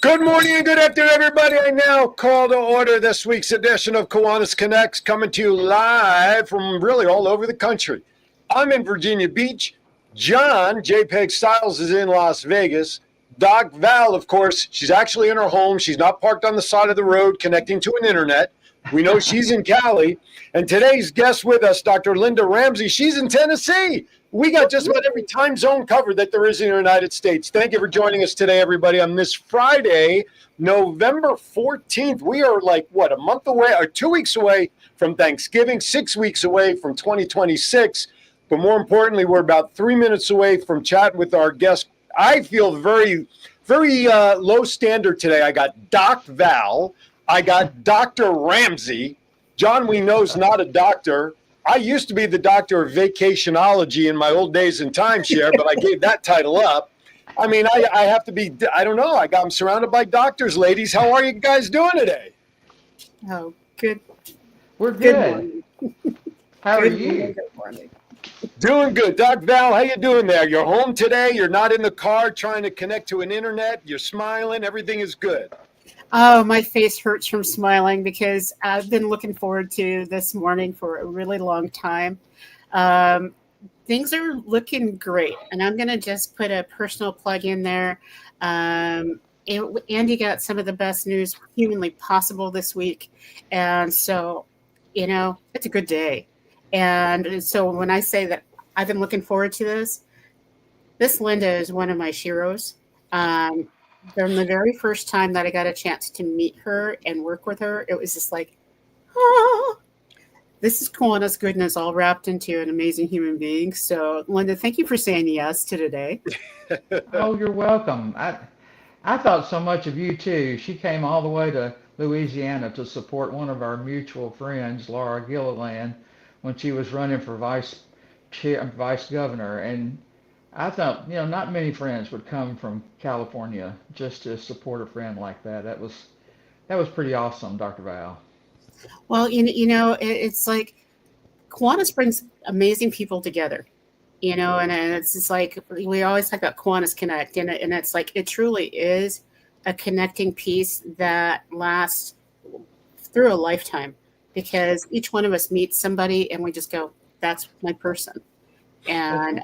Good morning and good afternoon, everybody. I now call to order this week's edition of Kiwanis Connects, coming to you live from really all over the country. I'm in Virginia Beach. John, JPEG Styles, is in Las Vegas. Doc Val, of course, she's actually in her home. She's not parked on the side of the road connecting to an internet. We know she's in Cali. And today's guest with us, Dr. Linda Ramsey, she's in Tennessee. We got just about every time zone covered that there is in the United States. Thank you for joining us today, everybody, on this Friday, November 14th. We are like, a month away or 2 weeks away from Thanksgiving, 6 weeks away from 2026. But more importantly, we're about 3 minutes away from chatting with our guest. I feel very, very low standard today. I got Doc Val. I got Dr. Ramsey. John, we know, is not a doctor. I used to be the doctor of vacationology in my old days in timeshare, but I gave that title up. I mean, I have to be, I don't know. I'm surrounded by doctors, ladies. How are you guys doing today? Oh, good. We're good. How are you? Good morning. Doing good. Doc Val, how you doing there? You're home today. You're not in the car trying to connect to an internet. You're smiling. Everything is good. Oh, my face hurts from smiling because I've been looking forward to this morning for a really long time. Things are looking great, and I'm going to just put a personal plug in there. Andy got some of the best news humanly possible this week, and so, it's a good day. And so when I say that I've been looking forward to this Linda is one of my sheroes. From the very first time that I got a chance to meet her and work with her, it was just like, this is Kiwanis goodness all wrapped into an amazing human being. So, Linda, thank you for saying yes to today. Oh, you're welcome. I thought so much of you, too. She came all the way to Louisiana to support one of our mutual friends, Laura Gilliland, when she was running for vice governor. And I thought, not many friends would come from California just to support a friend like that. That was pretty awesome, Dr. Val. Well, it's like Kiwanis brings amazing people together, and it's just like we always talk about Kiwanis Connect, and it's like it truly is a connecting piece that lasts through a lifetime because each one of us meets somebody and we just go, that's my person. And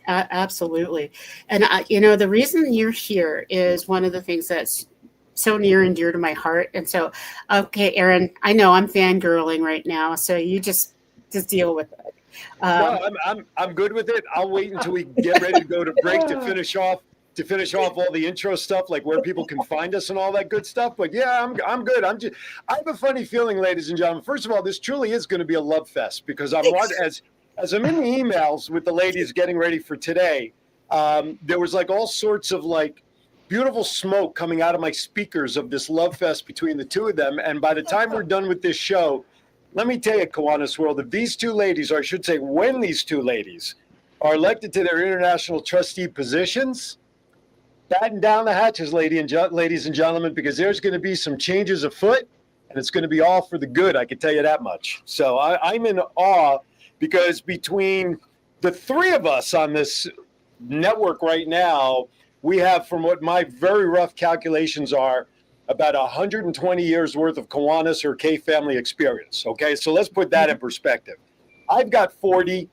absolutely. And, the reason you're here is one of the things that's so near and dear to my heart. And so, okay, Aaron, I know I'm fangirling right now, so you just deal with it. No, I'm good with it. I'll wait until we get ready to go to break to finish off all the intro stuff, like where people can find us and all that good stuff. But yeah, I'm good. I have a funny feeling, ladies and gentlemen. First of all, this truly is going to be a love fest because as I'm in the emails with the ladies getting ready for today, there was like all sorts of like beautiful smoke coming out of my speakers of this love fest between the two of them. And by the time we're done with this show, let me tell you, Kiwanis World, if these two ladies, or I should say when these two ladies are elected to their international trustee positions, batten down the hatches, ladies and gentlemen, because there's going to be some changes afoot and it's going to be all for the good. I can tell you that much. So I'm in awe. Because between the three of us on this network right now, we have, from what my very rough calculations are, about 120 years worth of Kiwanis or K family experience. Okay, so let's put that in perspective. I've got 40.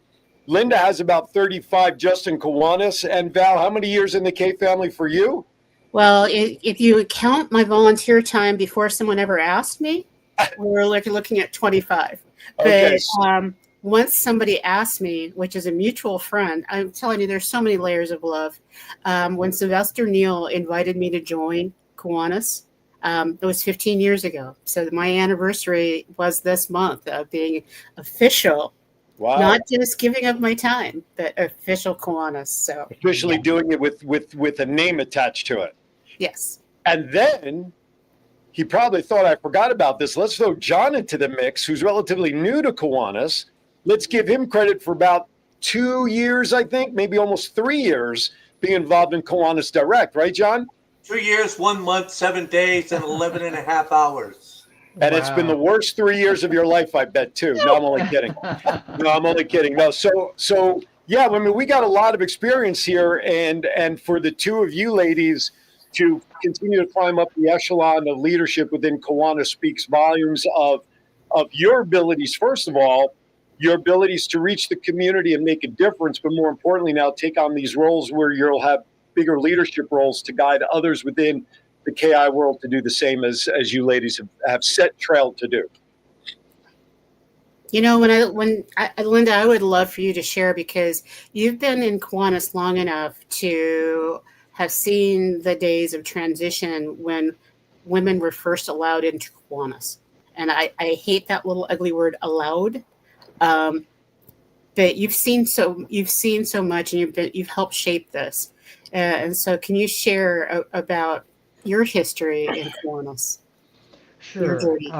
Linda has about 35 just in Kiwanis. And Val, how many years in the K family for you? Well, if you count my volunteer time before someone ever asked me, we're looking at 25. Okay. But, once somebody asked me, which is a mutual friend, I'm telling you, there's so many layers of love. When Sylvester Neal invited me to join Kiwanis, it was 15 years ago. So my anniversary was this month of being official. Wow. Not just giving up my time, but official Kiwanis. So officially doing it with a name attached to it. Yes. And then he probably thought I forgot about this. Let's throw John into the mix, who's relatively new to Kiwanis. Let's give him credit for about 2 years, I think, maybe almost 3 years being involved in Kiwanis Direct. Right, John? 2 years, 1 month, 7 days, and 11 and a half hours. And It's been the worst 3 years of your life, I bet, too. No, I'm only kidding. No, so yeah, I mean, we got a lot of experience here. And for the two of you ladies, to continue to climb up the echelon of leadership within Kiwanis speaks volumes of your abilities, first of all, your abilities to reach the community and make a difference, but more importantly now take on these roles where you'll have bigger leadership roles to guide others within the KI world to do the same as you ladies have set trail to do. You know, Linda, I would love for you to share, because you've been in Kiwanis long enough to have seen the days of transition when women were first allowed into Kiwanis. And I hate that little ugly word, allowed. But you've seen so much, and you've helped shape this. And so, can you share about your history in Kiwanis? Your Sure. journey.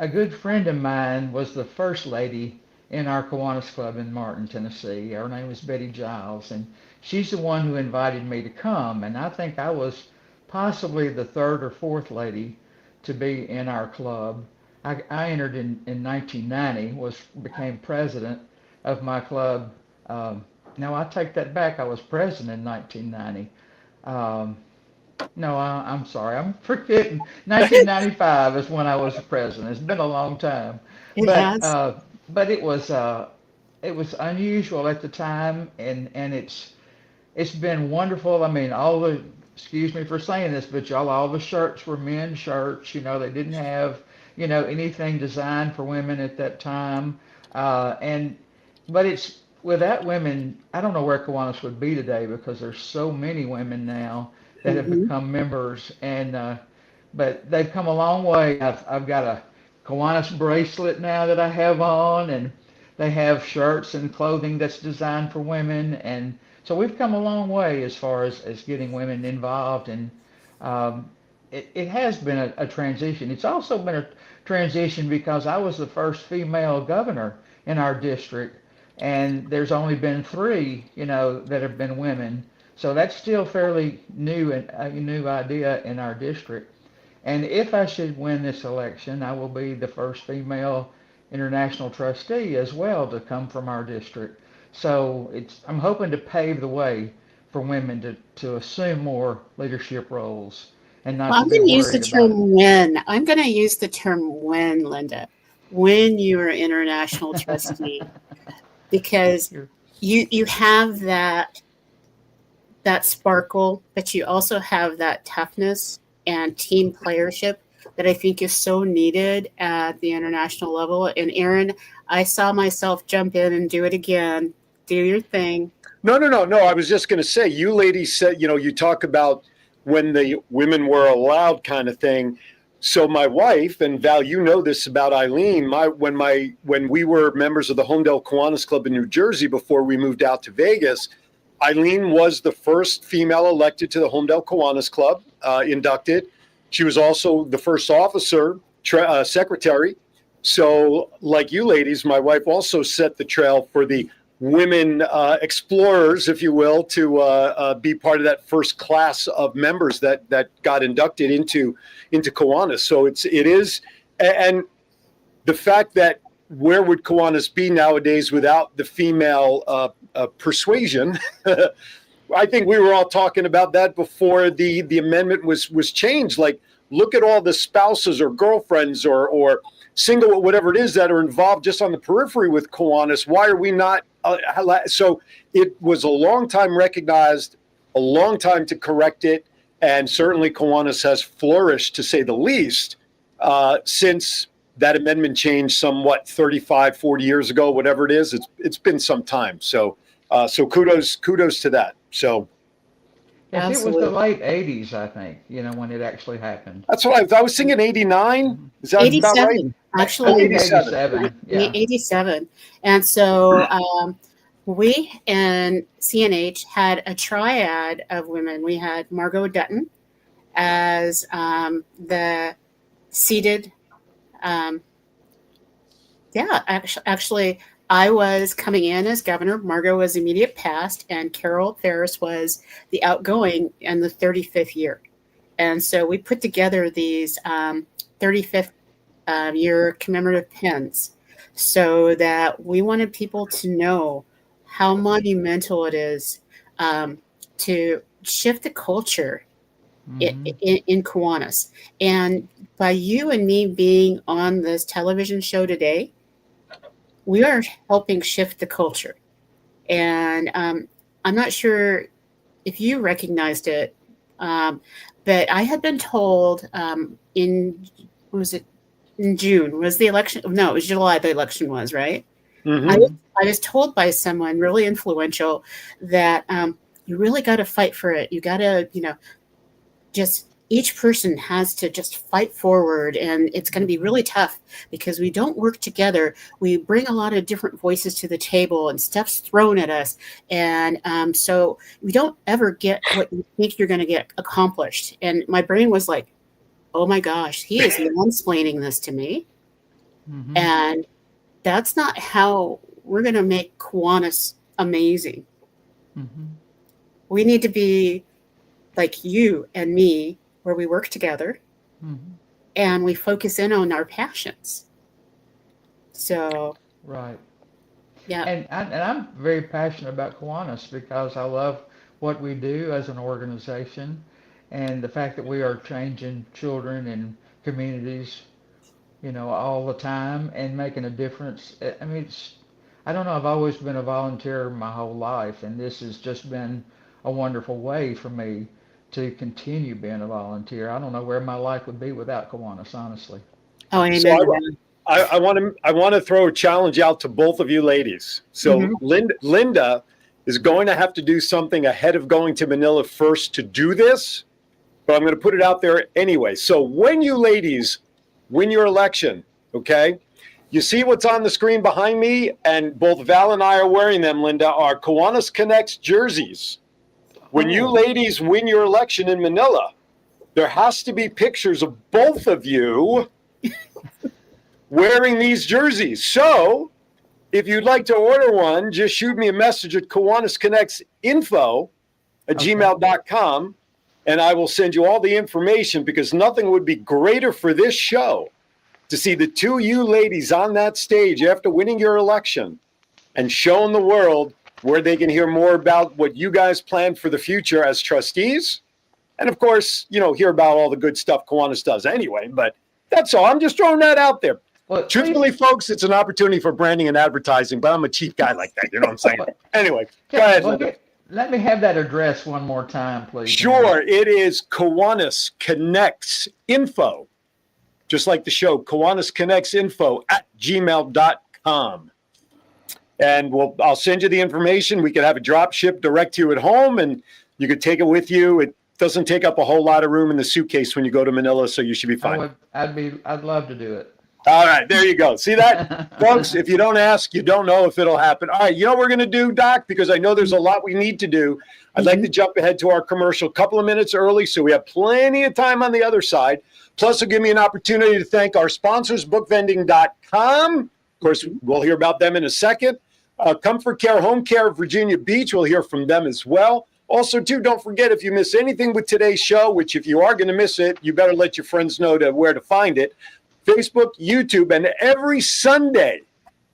A good friend of mine was the first lady in our Kiwanis Club in Martin, Tennessee. Her name was Betty Giles, and she's the one who invited me to come. And I think I was possibly the third or fourth lady to be in our club. I entered in 1990, became president of my club. No, I take that back. I was president in 1990. No, I'm sorry. I'm forgetting. 1995 is when I was president. It's been a long time, It has. but it was unusual at the time, and it's been wonderful. I mean, excuse me for saying this, but all the shirts were men's shirts. You know, they didn't have anything designed for women at that time, but it's without women. I don't know where Kiwanis would be today, because there's so many women now that have become members, and but they've come a long way. I've got a Kiwanis bracelet now that I have on, and they have shirts and clothing that's designed for women, and so we've come a long way as far as getting women involved, and it has been a transition. It's also been a transition because I was the first female governor in our district, and there's only been 3, that have been women. So that's still fairly new, and a new idea in our district. And if I should win this election, I will be the first female international trustee as well to come from our district. So I'm hoping to pave the way for women to assume more leadership roles and not Well, to I'm be going to use the worried about. term when. I'm going to use the term when, Linda, when you are international trustee, because You're- you have that sparkle, but you also have that toughness and team playership that I think is so needed at the international level. And Aaron, I saw myself jump in and do it again. Do your thing. No. I was just going to say, you ladies said, you talk about when the women were allowed kind of thing. So my wife, and Val, you know this about Eileen, when we were members of the Homedale Kiwanis Club in New Jersey before we moved out to Vegas, Eileen was the first female elected to the Homedale Kiwanis Club, inducted. She was also the first officer, secretary. So like you ladies, my wife also set the trail for the women explorers, if you will, to be part of that first class of members that got inducted into Kiwanis. So it is, and the fact that where would Kiwanis be nowadays without the female persuasion? I think we were all talking about that before the amendment was changed. Like, look at all the spouses or girlfriends or single, whatever it is, that are involved just on the periphery with Kiwanis. Why are we not? So it was a long time recognized, a long time to correct it, and certainly Kiwanis has flourished, to say the least, since that amendment changed somewhat 35, 40 years ago, whatever it is. It's been some time. So kudos to that. So Yes, it was Absolutely. the late 80s, I think, when it actually happened. that's what I was thinking. 89. Is that about right? 87, I actually. think 87. 87. Yeah. 87. And so we in CNH had a triad of women. We had Margot Dutton as the seated. Actually, I was coming in as governor. Margot was immediate past, and Carol Ferris was the outgoing in the 35th year. And so we put together these 35th year commemorative pins so that we wanted people to know how monumental it is to shift the culture in Kiwanis. And by you and me being on this television show today, we are helping shift the culture. And I'm not sure if you recognized it, but I had been told in June was the election. No, it was July. The election was, right. Mm-hmm. I was told by someone really influential that you really got to fight for it. You got to, just each person has to just fight forward, and it's going to be really tough because we don't work together. We bring a lot of different voices to the table, and stuff's thrown at us, and so we don't ever get what you think you're going to get accomplished. And my brain was like, oh my gosh, he is mansplaining this to me. Mm-hmm. And that's not how we're going to make Kiwanis amazing. Mm-hmm. We need to be like you and me, where we work together and we focus in on our passions. So, right. Yeah. And I'm very passionate about Kiwanis because I love what we do as an organization, and the fact that we are changing children and communities, all the time and making a difference. I mean, I don't know, I've always been a volunteer my whole life, and this has just been a wonderful way for me to continue being a volunteer. I don't know where my life would be without Kiwanis, honestly. Oh, amen. So I want to throw a challenge out to both of you ladies. So Linda is going to have to do something ahead of going to Manila first to do this, but I'm going to put it out there anyway. So when you ladies win your election, okay, you see what's on the screen behind me, and both Val and I are wearing them, Linda, are Kiwanis Connects jerseys. When you ladies win your election in Manila, there has to be pictures of both of you wearing these jerseys. So if you'd like to order one, just shoot me a message at kiwanisconnectsinfo@gmail.com, and I will send you all the information, because nothing would be greater for this show to see the two of you ladies on that stage after winning your election and showing the world where they can hear more about what you guys plan for the future as trustees. And of course, hear about all the good stuff Kiwanis does anyway, but that's all. I'm just throwing that out there. Well, truthfully, folks, it's an opportunity for branding and advertising, but I'm a cheap guy like that. You know what I'm saying? Anyway, go ahead. Let me have that address one more time, please. Sure. It is Kiwanis Connects Info, just like the show, Kiwanis Connects Info @gmail.com. And I'll send you the information. We could have a drop ship direct to you at home, and you could take it with you. It doesn't take up a whole lot of room in the suitcase when you go to Manila, so you should be fine. I'd love to do it. All right, there you go. See that, folks? If you don't ask, you don't know if it'll happen. All right, you know what we're going to do, Doc? Because I know there's a lot we need to do. I'd like to jump ahead to our commercial a couple of minutes early, so we have plenty of time on the other side. Plus, it'll give me an opportunity to thank our sponsors, bookvending.com. Of course, we'll hear about them in a second. Comfort Care Home Care of Virginia Beach, we'll hear from them as well. Also, too, don't forget, if you miss anything with today's show, which if you are going to miss it, you better let your friends know where to find it. Facebook, YouTube, and every Sunday,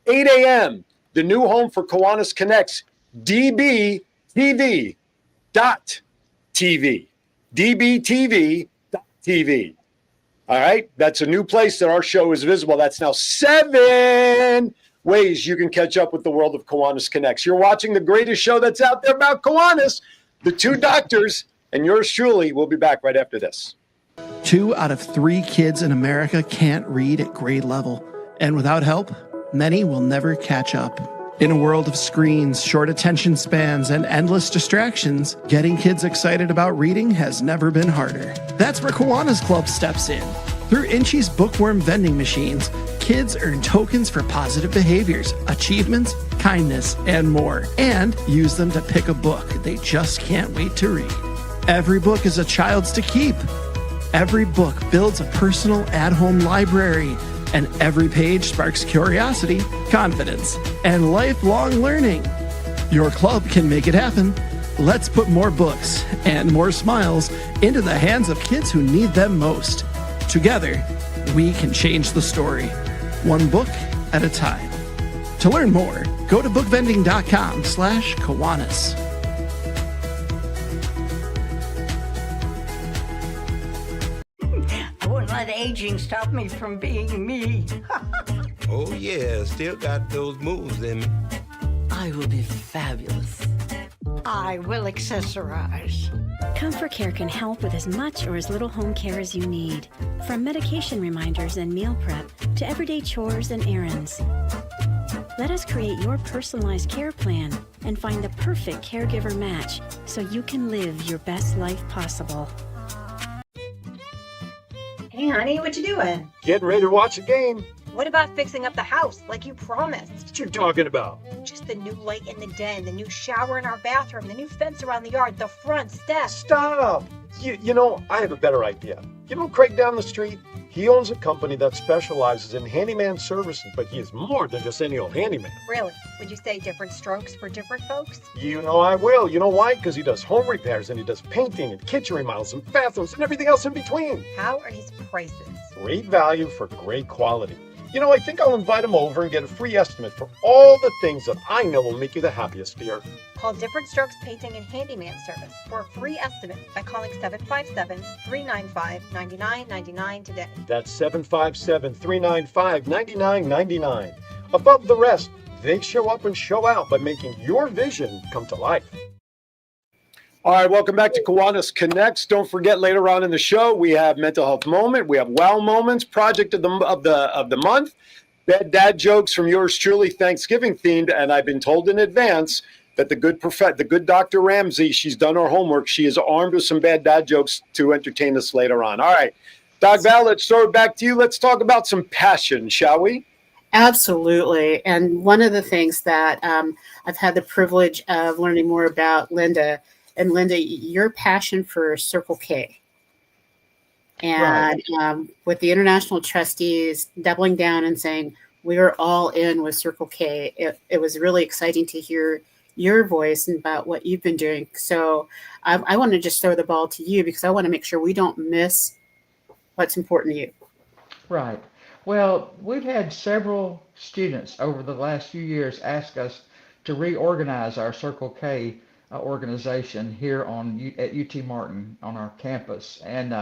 8 a.m., the new home for Kiwanis Connects, dbtv.tv. dbtv.tv. All right? That's a new place that our show is visible. That's now 7 ways you can catch up with the world of Kiwanis Connects. You're watching the greatest show that's out there about Kiwanis, the two doctors, and yours truly. We'll be back right after this. 2 out of 3 kids in America can't read at grade level, and without help, many will never catch up. In a world of screens, short attention spans, and endless distractions, getting kids excited about reading has never been harder. That's where Kiwanis Club steps in. Through Inchi's bookworm vending machines, kids earn tokens for positive behaviors, achievements, kindness, and more, and use them to pick a book they just can't wait to read. Every book is a child's to keep. Every book builds a personal at-home library, and every page sparks curiosity, confidence, and lifelong learning. Your club can make it happen. Let's put more books and more smiles into the hands of kids who need them most. Together, we can change the story, one book at a time. To learn more, go to bookvending.com/Kiwanis. let aging stop me from being me. Oh yeah, still got those moves in me. I will be fabulous. I will accessorize. Comfort Care can help with as much or as little home care as you need, from medication reminders and meal prep to everyday chores and errands. Let us create your personalized care plan and find the perfect caregiver match so you can live your best life possible. Hey honey, what you doing? Getting ready to watch a game. What about fixing up the house like you promised? What you talking about? Just the new light in the den, the new shower in our bathroom, the new fence around the yard, the front steps. Stop! You know, I have a better idea. You know Craig down the street? He owns a company that specializes in handyman services, but he is more than just any old handyman. Really? Would you say different strokes for different folks? You know I will. You know why? Because he does home repairs and he does painting and kitchen remodels and bathrooms and everything else in between. How are his prices? Great value for great quality. You know, I think I'll invite him over and get a free estimate for all the things that I know will make you the happiest, dear. Call Different Strokes Painting and Handyman Service for a free estimate by calling 757-395-9999 today. That's 757-395-9999. Above the rest, they show up and show out by making your vision come to life. All right, welcome back to Kiwanis Connects. Don't forget, later on in the show, we have Mental Health Moment, we have Wow Moments, Project of the Month, Bad Dad Jokes from yours truly, Thanksgiving themed, and I've been told in advance that the good Dr. Ramsey, she's done her homework. She is armed with some bad dad jokes to entertain us later on. All right, Doc Val, let's throw it back to you. Let's talk about some passion, shall we? Absolutely. And one of the things that I've had the privilege of learning more about Linda. And Linda, your passion for Circle K, and right. With the international trustees doubling down and saying we are all in with Circle K, it was really exciting to hear your voice about what you've been doing. So I want to just throw the ball to you because I want to make sure we don't miss what's important to you. Right. Well, we've had several students over the last few years ask us to reorganize our Circle K organization here at UT Martin on our campus, and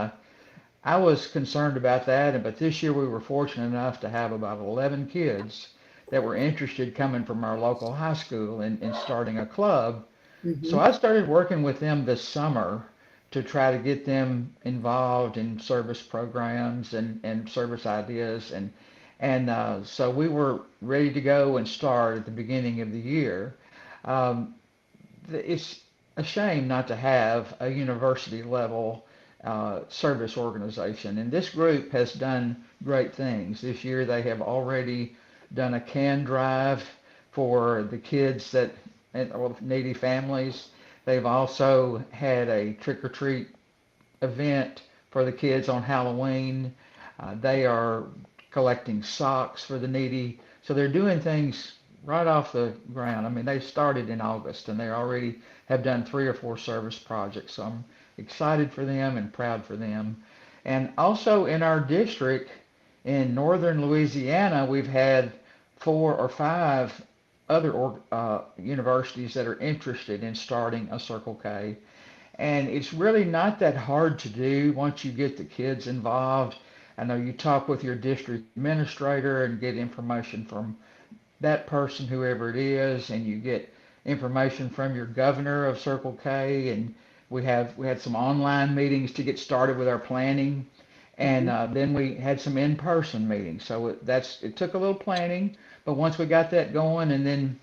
I was concerned about that. But this year we were fortunate enough to have about 11 kids that were interested coming from our local high school in starting a club. Mm-hmm. So I started working with them this summer to try to get them involved in service programs and service ideas, and so we were ready to go and start at the beginning of the year. It's a shame not to have a university level service organization, and this group has done great things. This year they have already done a can drive for the kids or needy families. They've also had a trick-or-treat event for the kids on Halloween. They are collecting socks for the needy, so they're doing things right off the ground. I mean, they started in August and they already have done 3 or 4 service projects. So I'm excited for them and proud for them. And also in our district in northern Louisiana, we've had 4 or 5 other universities that are interested in starting a Circle K. And it's really not that hard to do once you get the kids involved. I know you talk with your district administrator and get information from that person, whoever it is, and you get information from your governor of Circle K, and we had some online meetings to get started with our planning, and then we had some in-person meetings. So it took a little planning, but once we got that going, and then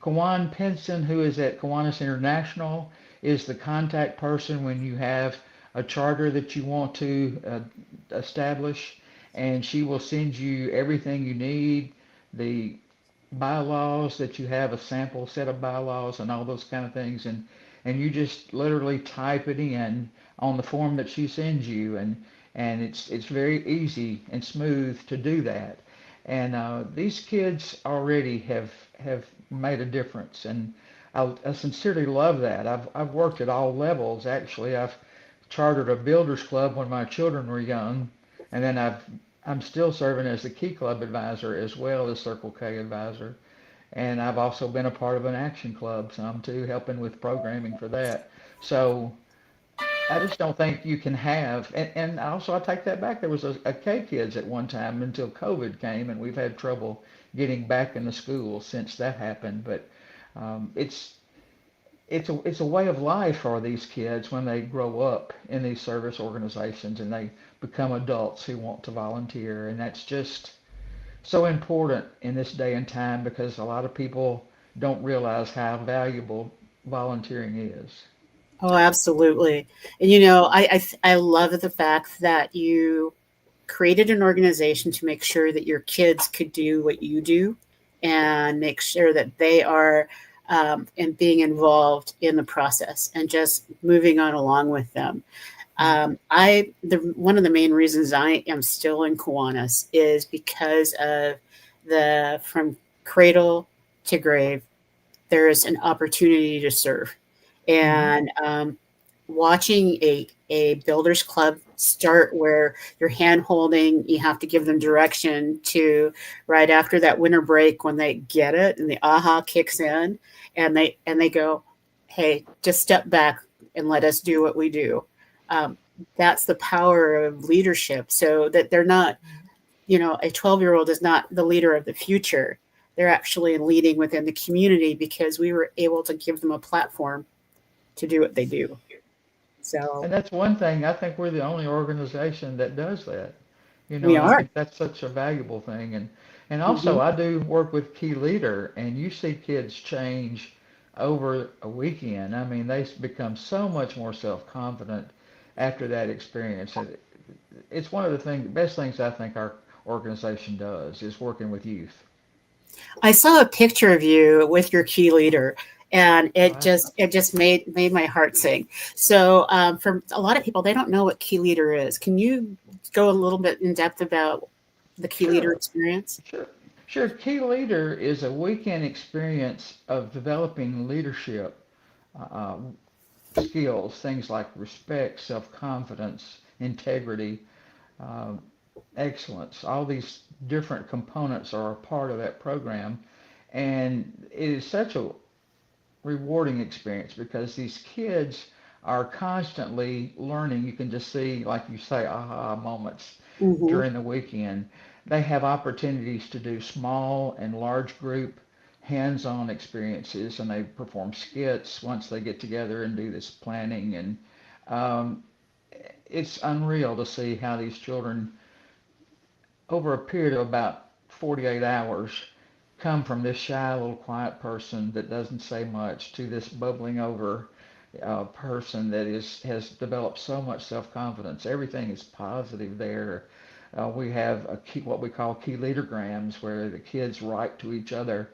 Kiwan Pinson, who is at Kiwanis International, is the contact person when you have a charter that you want to establish, and she will send you everything you need, the bylaws that you have, a sample set of bylaws and all those kind of things, and you just literally type it in on the form that she sends you, and it's very easy and smooth to do that. And these kids already have made a difference, and I sincerely love that. I've worked at all levels. Actually, I've chartered a builders club when my children were young, and then I'm still serving as the Key Club advisor as well as Circle K advisor. And I've also been a part of an action club some too, helping with programming for that. So I just don't think you can have, and also I take that back. There was a K Kids at one time until COVID came, and we've had trouble getting back into school since that happened. But it's it's a way of life for these kids when they grow up in these service organizations and they become adults who want to volunteer, and that's just so important in this day and time because a lot of people don't realize how valuable volunteering is. Oh, absolutely. And I love the fact that you created an organization to make sure that your kids could do what you do and make sure that they are and being involved in the process and just moving on along with them. One of the main reasons I am still in Kiwanis is because of the from cradle to grave, there is an opportunity to serve. And watching a builders club start where you're hand holding, you have to give them direction to right after that winter break when they get it and the aha kicks in and they go, hey, just step back and let us do what we do. That's the power of leadership, so that they're not, a 12-year-old is not the leader of the future. They're actually leading within the community because we were able to give them a platform to do what they do. So, And that's one thing. I think we're the only organization that does that. we And I are. think that's such a valuable thing. And Mhm. also, I do work with Key Leader, and you see kids change over a weekend. I mean, they become so much more self-confident after that experience. And it's one of the best things I think our organization does is working with youth. I saw a picture of you with your key leader, and it Wow. just made my heart sing. So, for a lot of people, they don't know what key leader is. Can you go a little bit in depth about the key leader Sure, experience? sure, sure. Key Leader is a weekend experience of developing leadership uh, skills, things like respect, self-confidence, integrity, uh, excellence. All these different components are a part of that program. And it is such a rewarding experience because these kids are constantly learning. You can just see, like you say, aha moments Hmm. during the weekend. They have opportunities to do small and large group hands-on experiences, and they perform skits once they get together and do this planning. And um, it's unreal to see how these children, over a period of about 48 hours, come from this shy little quiet person that doesn't say much to this bubbling over person that has developed so much self-confidence. Everything is positive there. We have what we call key leadergrams where the kids write to each other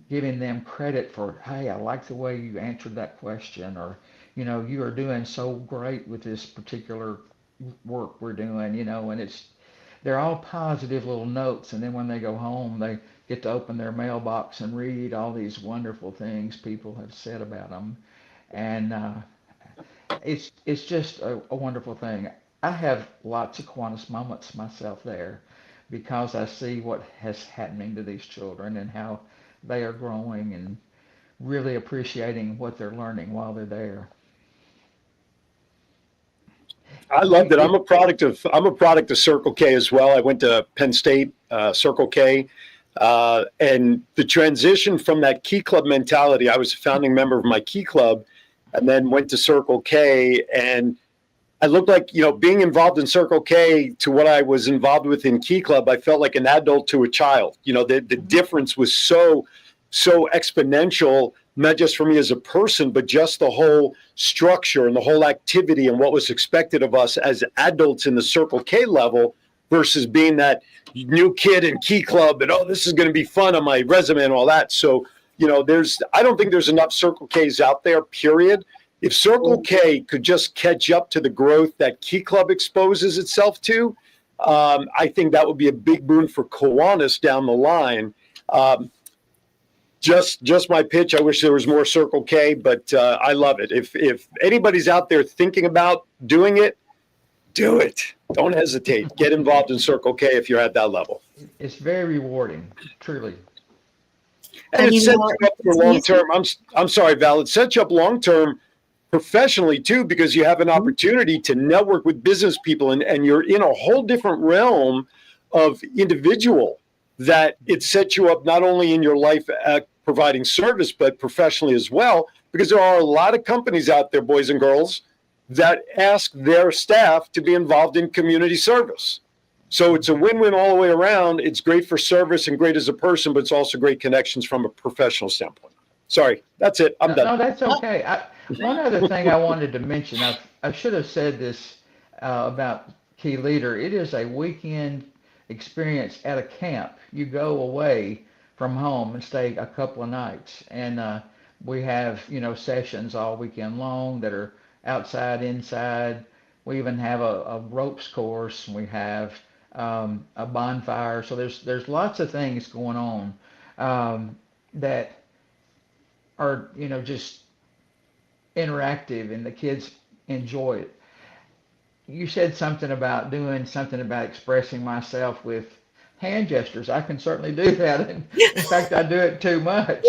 giving them credit for, hey, I like the way you answered that question, or, you are doing so great with this particular work we're doing, and they're all positive little notes. And then when they go home, they get to open their mailbox and read all these wonderful things people have said about them. And it's just a wonderful thing. I have lots of Kiwanis moments myself there because I see what has happening to these children and how they are growing and really appreciating what they're learning while they're there. I You, loved it. you, I'm a product of Circle K as well. I went to Penn State, Circle K, and the transition from that Key Club mentality. I was a founding member of my Key Club, and then went to Circle K, and I looked like, being involved in Circle K to what I was involved with in Key Club. I felt like an adult to a child. The difference was so exponential, not just for me as a person, but just the whole structure and the whole activity and what was expected of us as adults in the Circle K level versus being that new kid in Key Club and, oh, this is going to be fun on my resume and all that. So, I don't think there's enough Circle Ks out there, period. If Circle K could just catch up to the growth that Key Club exposes itself to, I think that would be a big boon for Kiwanis down the line. Just my pitch. I wish there was more Circle K, but I love it. If anybody's out there thinking about doing it, do it. Don't hesitate. Get involved in Circle K if you're at that level. it's very rewarding, truly. And And it sets you up for it's long easy. term. I'm sorry, Val. It sets you up long term professionally too, because you have an opportunity to network with business people, and you're in a whole different realm of individual that it sets you up not only in your life at providing service, but professionally as well, because there are a lot of companies out there, boys and girls, that ask their staff to be involved in community service. So it's a win-win all the way around. It's great for service and great as a person, but it's also great connections from a professional standpoint. Sorry, that's it. I'm done. No, that's okay. One other thing I wanted to mention, I should have said this about Key Leader. It is a weekend experience at a camp. You go away from home and stay a couple of nights, and we have sessions all weekend long that are outside, inside. We even have a ropes course. We have a bonfire. So there's lots of things going on that are just interactive, and the kids enjoy it. You said something about doing something about expressing myself with hand gestures. I can certainly do that. And in fact, I do it too much.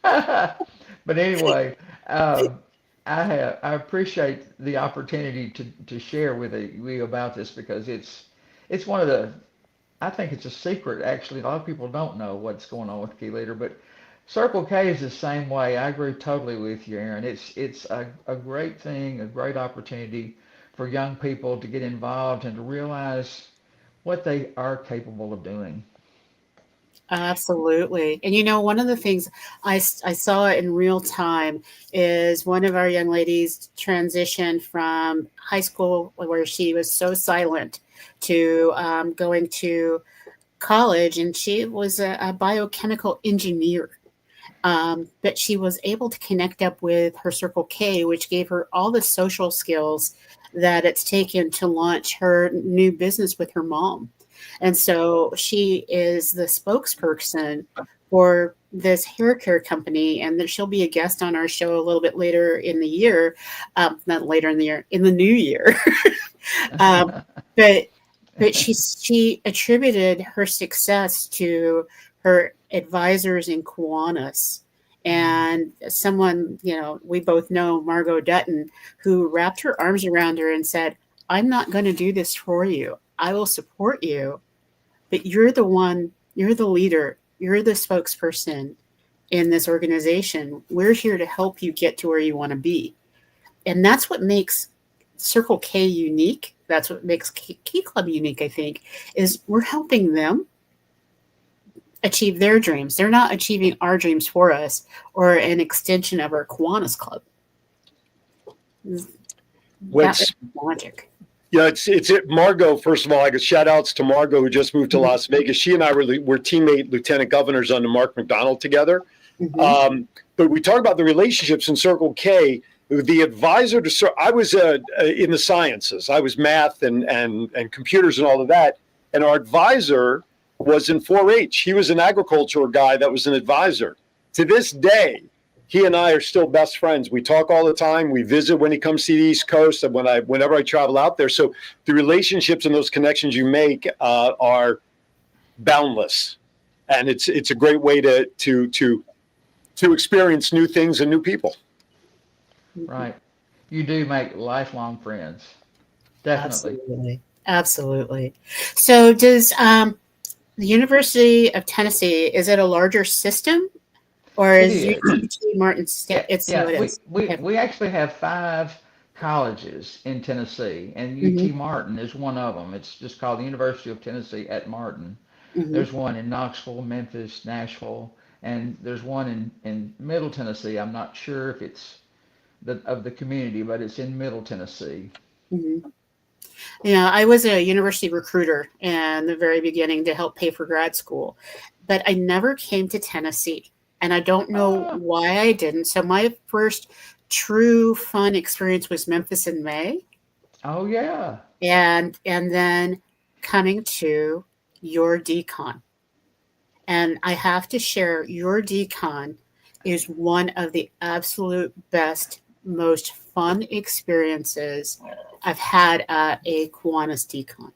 But anyway, I appreciate the opportunity to share with you about this, because it's one of the, I think it's a secret, actually. A lot of people don't know what's going on with Key Leader, but Circle K is the same way. I agree totally with you, Aaron. It's a great thing, a great opportunity for young people to get involved and to realize what they are capable of doing. Absolutely. And one of the things I saw in real time is one of our young ladies transitioned from high school, where she was so silent, to going to college, and she was a biochemical engineer. But she was able to connect up with her Circle K, which gave her all the social skills that it's taken to launch her new business with her mom. And so she is the spokesperson for this hair care company, and that she'll be a guest on our show a little bit later in the year, not later in the year, in the new year. But she attributed her success to her advisors in Kiwanis, and someone, we both know, Margot Dutton, who wrapped her arms around her and said, "I'm not going to do this for you. I will support you, but you're the one, you're the leader, you're the spokesperson in this organization. We're here to help you get to where you want to be." And that's what makes Circle K unique. That's what makes Key Club unique, I think, is we're helping them achieve their dreams. They're not achieving our dreams for us, or an extension of our Kiwanis Club. That's magic. Yeah, it's Margot. First of all, I got shout outs to Margot, who just moved to Las Vegas. She and I were teammate lieutenant governors under Mark McDonald together. But we talk about the relationships in Circle K. The advisor to, I was in the sciences. I was math and computers and all of that. And our advisor was in 4-H. He was an agricultural guy that was an advisor. To this day, he and I are still best friends. We talk all the time. We visit when he comes to the East Coast, and whenever I travel out there. So the relationships and those connections you make are boundless, and it's a great way to experience new things and new people. Right. You do make lifelong friends. Definitely. Absolutely. So does the University of Tennessee, is it a larger system? Or is UT Martin? We actually have 5 colleges in Tennessee, and UT Martin is one of them. It's just called the University of Tennessee at Martin. There's one in Knoxville, Memphis, Nashville, and there's one in Middle Tennessee. I'm not sure if it's of the community, but it's in Middle Tennessee. Yeah, I was a university recruiter in the very beginning to help pay for grad school, but I never came to Tennessee. And I don't know why I didn't. So my first true fun experience was Memphis in May. Oh, yeah. And then coming to your decon. And I have to share, your decon is one of the absolute best, most fun experiences I've had at a Kiwanis decon.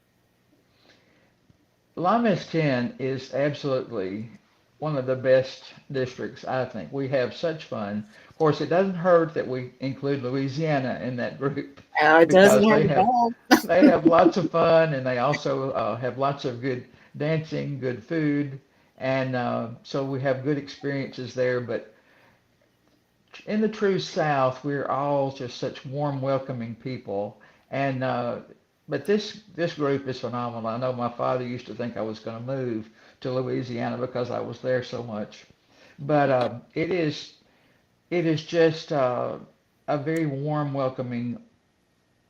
La Miss-10 is absolutely one of the best districts, I think. We have such fun. Of course, it doesn't hurt that we include Louisiana in that group It doesn't because hurt at all. they have lots of fun, and they also have lots of good dancing, good food, and so we have good experiences there. But in the true South, we're all just such warm, welcoming people, and but this group is phenomenal. I know my father used to think I was going to move to Louisiana because I was there so much, but it is just a very warm, welcoming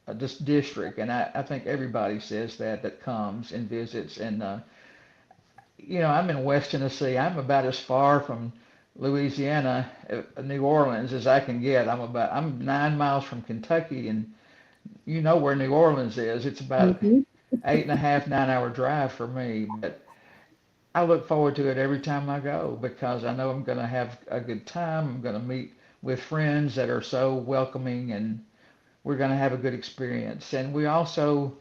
this district, and I think everybody says that comes and visits. And I'm in West Tennessee. I'm about as far from Louisiana, New Orleans, as I can get. I'm 9 miles from Kentucky, and you know where New Orleans is. It's about 8.5, 9 hour drive for me, but I look forward to it every time I go because I know I'm going to have a good time. I'm going to meet with friends that are so welcoming, and we're going to have a good experience. And we also,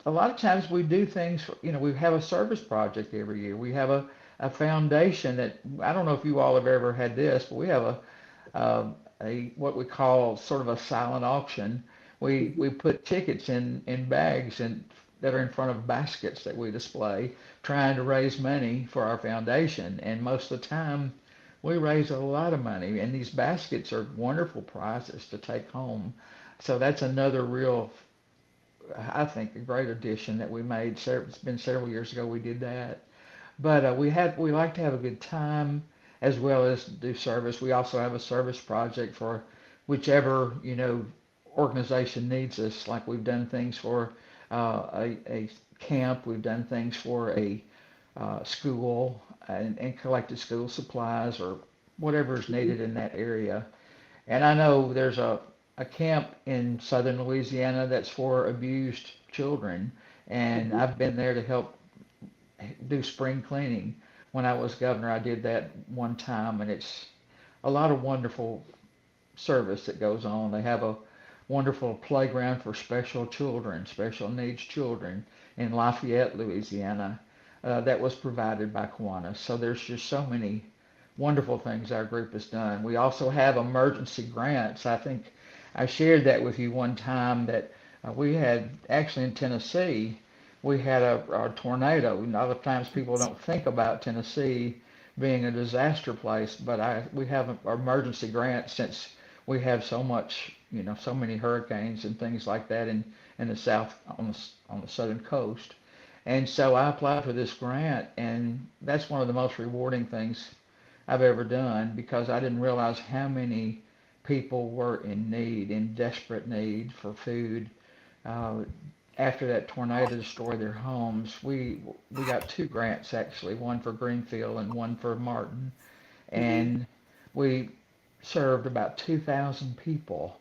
a lot of times we do things, we have a service project every year. We have a foundation that, I don't know if you all have ever had this, but we have a what we call sort of a silent auction. We put tickets in bags and that are in front of baskets that we display, trying to raise money for our foundation. And most of the time, we raise a lot of money, and these baskets are wonderful prizes to take home. So that's another real, I think, a great addition that we made. It's been several years ago we did that. But we like to have a good time as well as do service. We also have a service project for whichever, organization needs us. Like we've done things for a camp, we've done things for a school and collected school supplies or whatever is needed in that area. And I know there's a camp in southern Louisiana that's for abused children, and I've been there to help do spring cleaning. When I was governor, I did that one time, and it's a lot of wonderful service that goes on. They have a wonderful playground for special children, special needs children in Lafayette, Louisiana, that was provided by Kiwanis. So there's just so many wonderful things our group has done. We also have emergency grants. I think I shared that with you one time that we had actually in Tennessee, we had a tornado. A lot of times people don't think about Tennessee being a disaster place, but we have an emergency grant since we have so much, so many hurricanes and things like that in the south on the southern coast. And so I applied for this grant, and that's one of the most rewarding things I've ever done because I didn't realize how many people were in desperate need for food. After that tornado destroyed their homes, we got 2 grants actually, one for Greenfield and one for Martin, and we served about 2,000 people.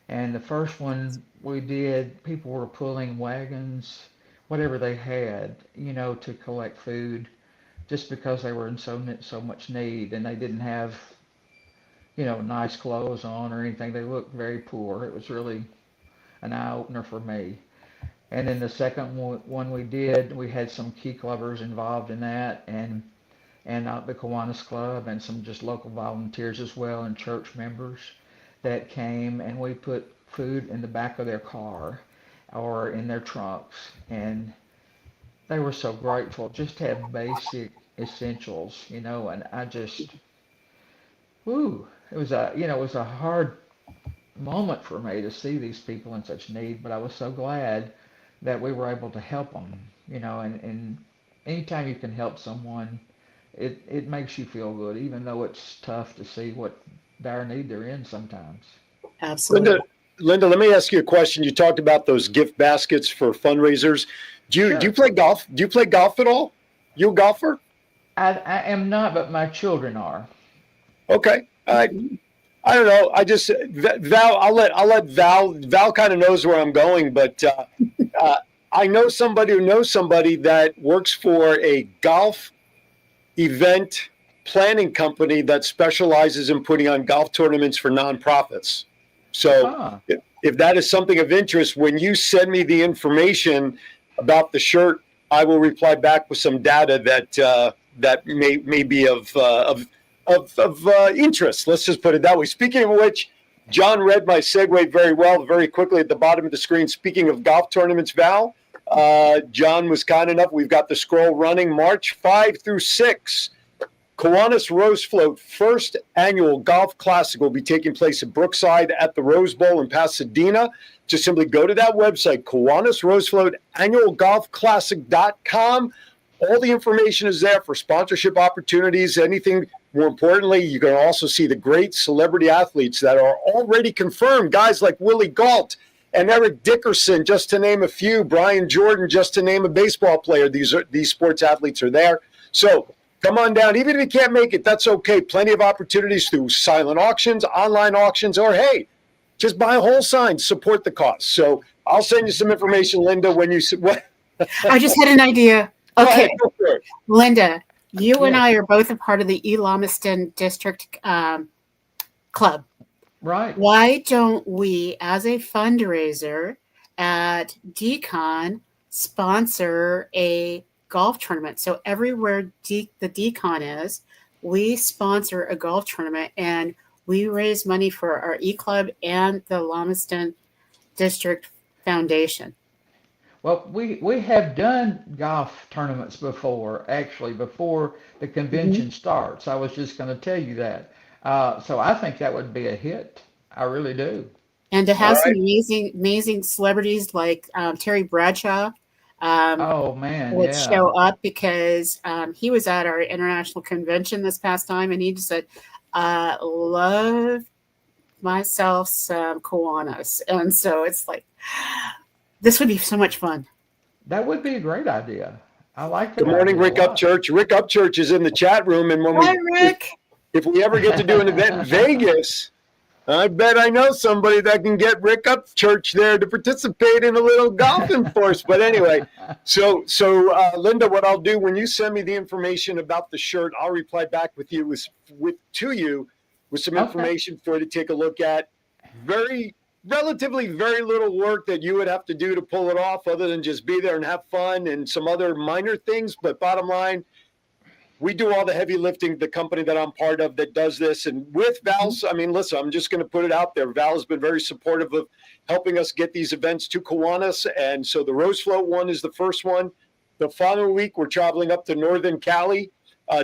And the first one we did, people were pulling wagons, whatever they had, to collect food, just because they were in so much need, and they didn't have, nice clothes on or anything. They looked very poor. It was really an eye-opener for me. And then the second one we did, we had some key clubbers involved in that, and the Kiwanis Club, and some just local volunteers as well, and church members that came, and we put food in the back of their car or in their trunks, and they were so grateful just to have basic essentials, and I just, it was a hard moment for me to see these people in such need, but I was so glad that we were able to help them, and anytime you can help someone, it makes you feel good, even though it's tough to see what dire need they're in sometimes. Absolutely. Linda, let me ask you a question. You talked about those gift baskets for fundraisers. Do you play golf? Do you play golf at all? You a golfer? I am not, but my children are. Okay. I don't know. I just Val. I'll let Val. Val kind of knows where I'm going, but I know somebody who knows somebody that works for a golf event planning company that specializes in putting on golf tournaments for nonprofits. So if that is something of interest, when you send me the information about the shirt, I will reply back with some data that may be of interest. Let's just put it that way. Speaking of which, John read my segue very well, very quickly at the bottom of the screen. Speaking of golf tournaments, Val, John was kind enough. We've got the scroll running March 5 through 6. Kiwanis Rose Float first annual golf classic will be taking place at Brookside at the Rose Bowl in Pasadena. Just simply go to that website, Kiwanis Rose Float Annual Golf Classic.com. All the information is there for sponsorship opportunities, anything. More importantly, you can also see the great celebrity athletes that are already confirmed. Guys like Willie Gault and Eric Dickerson, just to name a few. Brian Jordan, just to name a baseball player. These sports athletes are there. So come on down. Even if you can't make it, that's okay. Plenty of opportunities through silent auctions, online auctions, or hey, just buy a whole sign, support the cause. So I'll send you some information, Linda, when you what? I just had an idea. Okay, Go for it. Linda, you and I are both a part of the Elamiston District Club. Right. Why don't we, as a fundraiser at Decon, sponsor a golf tournament? So everywhere the Decon is, we sponsor a golf tournament, and we raise money for our E-Club and the Elamiston District Foundation. Well, we have done golf tournaments before, actually, before the convention starts. I was just going to tell you that. So I think that would be a hit. I really do. And to have some amazing celebrities like Terry Bradshaw oh, man, would show up, because he was at our international convention this past time, and he just said, love myself some Kiwanis. And so it's like, this would be so much fun. That would be a great idea. I like that. Good morning, Rick Upchurch. Rick Upchurch is in the chat room. And when Hi, Rick. If we ever get to do an event in Vegas, I bet I know somebody that can get Rick Upchurch there to participate in a little golfing course. But anyway, so Linda, what I'll do when you send me the information about the shirt, I'll reply back with you to you with some information for you to take a look at. Relatively very little work that you would have to do to pull it off, other than just be there and have fun and some other minor things. But bottom line, we do all the heavy lifting, the company that I'm part of that does this. And with Val's, I mean, listen, I'm just going to put it out there. Val has been very supportive of helping us get these events to Kiwanis. And so the Rose Float one is the first one. The following week, we're traveling up to Northern Cali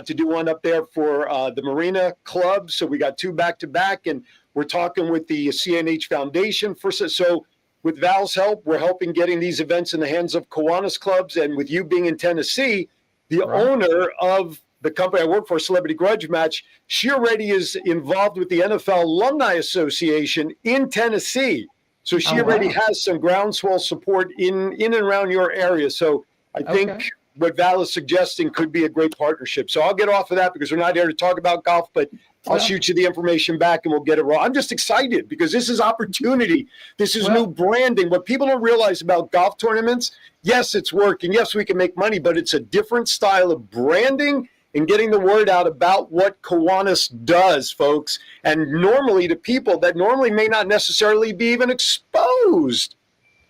to do one up there for the Marina Club. So we got two back-to-back, and we're talking with the CNH Foundation so with Val's help, we're helping getting these events in the hands of Kiwanis clubs. And with you being in Tennessee, the owner of the company I work for, Celebrity Grudge Match, she already is involved with the NFL Alumni Association in Tennessee. So she already has some groundswell support in and around your area. So I think what Val is suggesting could be a great partnership. So I'll get off of that because we're not here to talk about golf, but I'll shoot you the information back and we'll get it raw. I'm just excited because this is opportunity. This is new branding. What people don't realize about golf tournaments, yes, it's working. Yes, we can make money, but it's a different style of branding and getting the word out about what Kiwanis does, folks. And normally to people that normally may not necessarily be even exposed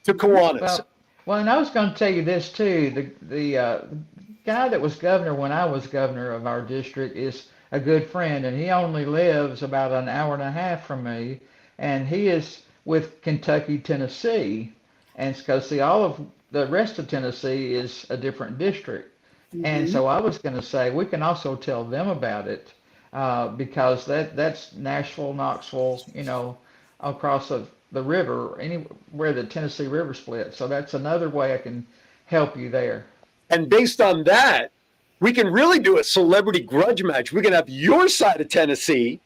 to Kiwanis. Well, and I was going to tell you this too. The guy that was governor when I was governor of our district is a good friend, and he only lives about an hour and a half from me, and he is with Kentucky, Tennessee, and because see, all of the rest of Tennessee is a different district, and so I was going to say we can also tell them about it because that's Nashville, Knoxville, across the river, anywhere the Tennessee River splits. So that's another way I can help you there. And based on that, we can really do a celebrity grudge match. We can have your side of Tennessee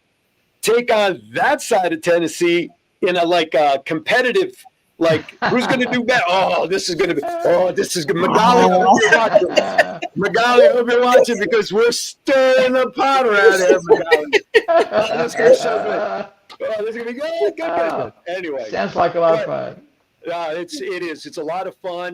take on that side of Tennessee in a competitive, who's going to do better? This is going to be, Magali, Magali, I hope you're watching because we're stirring the pot around here, Magali. That's going to be so good. This is going to be good. Anyway. Sounds like a lot of fun. It is. It's a lot of fun.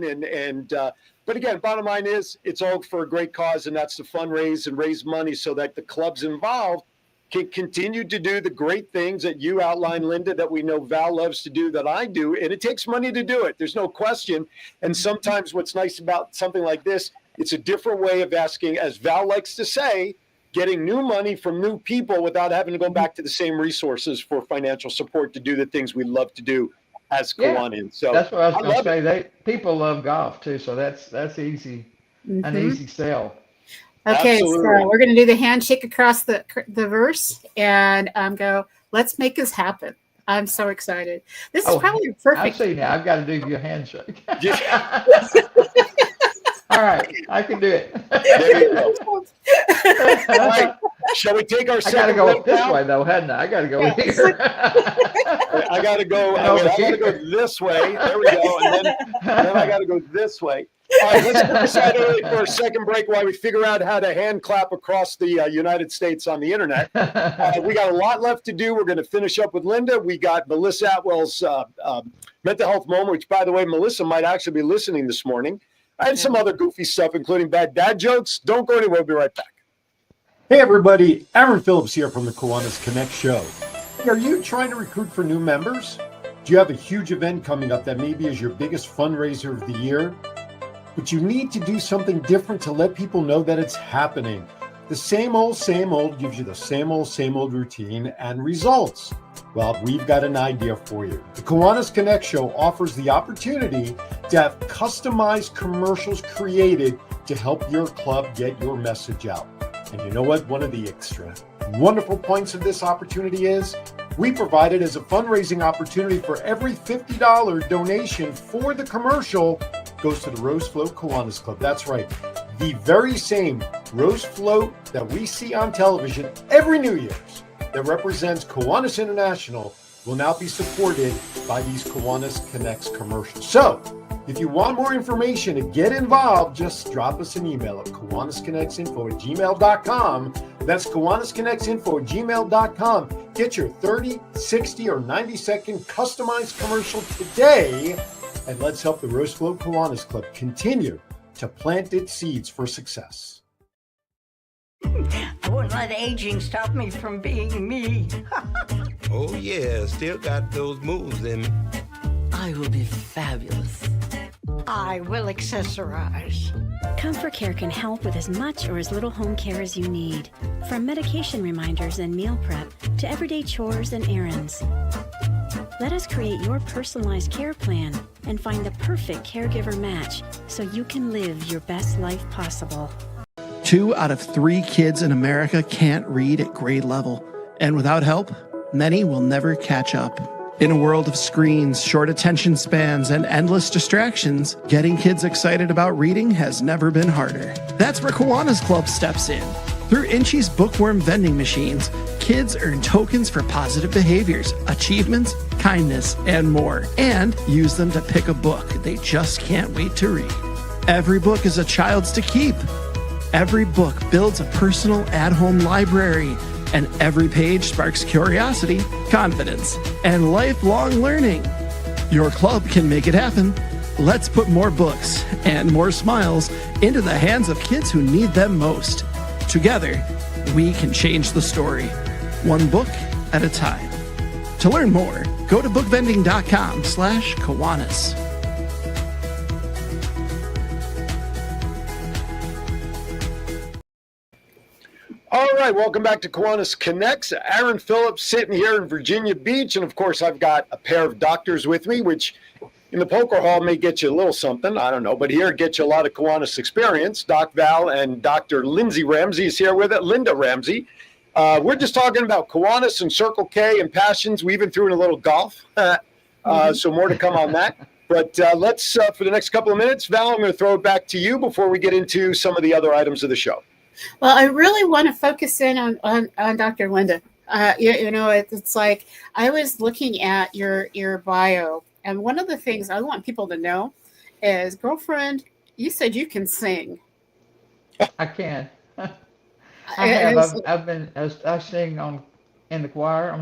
But again, bottom line is it's all for a great cause, and that's to fundraise and raise money so that the clubs involved can continue to do the great things that you outlined, Linda, that we know Val loves to do, that I do. And it takes money to do it. There's no question. And sometimes what's nice about something like this, it's a different way of asking, as Val likes to say, getting new money from new people without having to go back to the same resources for financial support to do the things we love to do as Kiwanis. So that's what I was going to love say. People love golf too, so that's easy, an easy sell. Okay, Absolutely. so we're going to do the handshake across the verse and go, let's make this happen. I'm so excited. This is probably perfect. I've seen it. I've got to do your handshake. All right, I can do it. There you go. All right, shall we take our second? I got to go this way though, hadn't I? I got to go here. I got to go. I got to go this way. There we go. And then I got to go this way. All right, let's put aside early for a second break while we figure out how to hand clap across the United States on the internet. We got a lot left to do. We're going to finish up with Linda. We got Melissa Atwell's mental health moment, which, by the way, Melissa might actually be listening this morning. And some other goofy stuff, including bad dad jokes. Don't go anywhere. We'll be right back. Hey, everybody. Aaron Phillips here from the Kiwanis Connects show. Are you trying to recruit for new members? Do you have a huge event coming up that maybe is your biggest fundraiser of the year? But you need to do something different to let people know that it's happening. The same old gives you the same old routine and results. Well, we've got an idea for you. The Kiwanis Connects show offers the opportunity to have customized commercials created to help your club get your message out. And you know what? One of the extra wonderful points of this opportunity is we provide it as a fundraising opportunity for every $50 donation for the commercial goes to the Rose Float Kiwanis Club. That's right. The very same Rose Float that we see on television every New Year's that represents Kiwanis International will now be supported by these Kiwanis Connects commercials. So, if you want more information and get involved, just drop us an email at kiwanisconnectsinfo@gmail.com. That's kiwanisconnectsinfo@gmail.com. Get your 30, 60, or 90-second customized commercial today, and let's help the Rose Float Kiwanis Club continue to plant its seeds for success. I won't let aging stop me from being me. Oh yeah, still got those moves in me. I will be fabulous. I will accessorize. Comfort Care can help with as much or as little home care as you need, from medication reminders and meal prep to everyday chores and errands. Let us create your personalized care plan and find the perfect caregiver match so you can live your best life possible. 2 out of 3 kids in America can't read at grade level, and without help, many will never catch up. In a world of screens, short attention spans, and endless distractions, getting kids excited about reading has never been harder. That's where Kiwanis Club steps in. Through Inchi's bookworm vending machines, kids earn tokens for positive behaviors, achievements, kindness, and more, and use them to pick a book they just can't wait to read. Every book is a child's to keep. Every book builds a personal at-home library, and every page sparks curiosity, confidence, and lifelong learning. Your club can make it happen. Let's put more books and more smiles into the hands of kids who need them most. Together, we can change the story, one book at a time. To learn more, go to bookvending.com/Kiwanis. All right, welcome back to Kiwanis Connects. Aaron Phillips sitting here in Virginia Beach, and of course I've got a pair of doctors with me, which in the poker hall may get you a little something, I don't know, but here it gets you a lot of Kiwanis experience. Doc Val and Dr. Lindsay Ramsey is here with it, Linda Ramsey. We're just talking about Kiwanis and Circle K and passions. We even threw in a little golf, so more to come on that. But let's, for the next couple of minutes, Val, I'm going to throw it back to you before we get into some of the other items of the show. Well, I really want to focus in on Dr. Linda. It's like I was looking at your bio, and one of the things I want people to know is, girlfriend, you said you can sing. I can. I have. I sing in the choir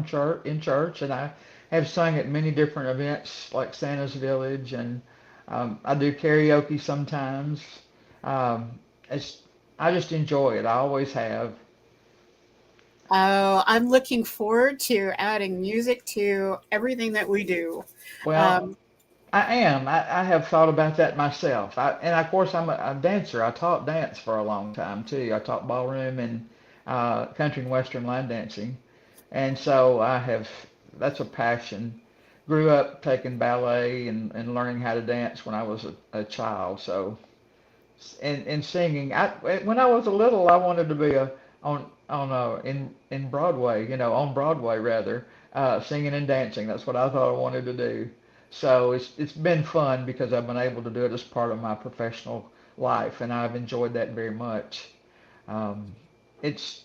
in church, and I have sung at many different events like Santa's Village, and I do karaoke sometimes. I just enjoy it. I always have. Oh, I'm looking forward to adding music to everything that we do. Well, I am. I have thought about that myself. And of course, I'm a dancer. I taught dance for a long time too. I taught ballroom and country and western line dancing. And so that's a passion. Grew up taking ballet and learning how to dance when I was a child. So, and singing. When I was a little, I wanted to be in Broadway, on Broadway rather, singing and dancing. That's what I thought I wanted to do. So it's been fun because I've been able to do it as part of my professional life, and I've enjoyed that very much. And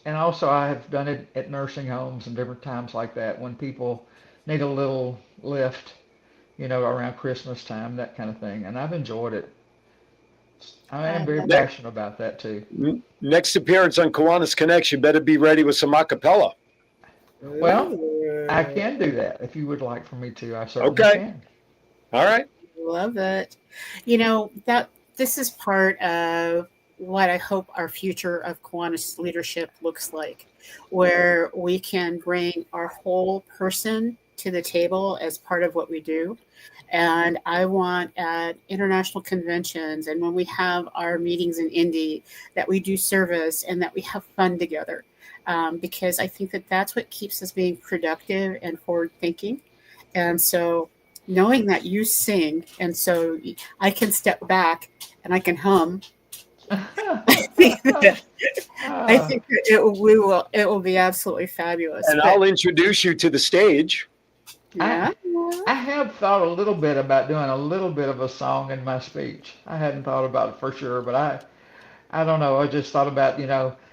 also I have done it at nursing homes and different times like that when people need a little lift, around Christmas time, that kind of thing. And I've enjoyed it. I am very passionate about that too. Next appearance on Kiwanis Connects, you better be ready with some a cappella. Well, I can do that if you would like for me to. I certainly can. All right. Love it. This is part of what I hope our future of Kiwanis leadership looks like, where we can bring our whole person to the table as part of what we do. And I want at international conventions and when we have our meetings in Indy that we do service and that we have fun together, because I think that that's what keeps us being productive and forward thinking. And so knowing that you sing, and so I can step back and I can hum. I think that it will be absolutely fabulous. And I'll introduce you to the stage. Yeah. I have thought a little bit about doing a little bit of a song in my speech. I hadn't thought about it for sure, but I don't know. I just thought about,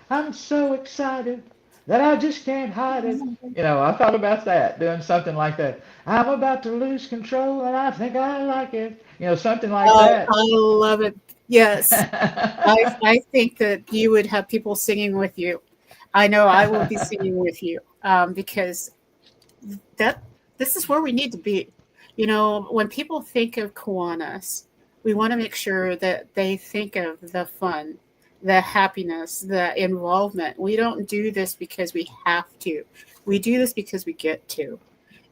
I'm so excited that I just can't hide it. I thought about that, doing something like that. I'm about to lose control and I think I like it. Something like that. I love it. Yes. I think that you would have people singing with you. I know I will be singing with you because this is where we need to be. When people think of Kiwanis, we want to make sure that they think of the fun, the happiness, the involvement. We don't do this because we have to. We do this because we get to.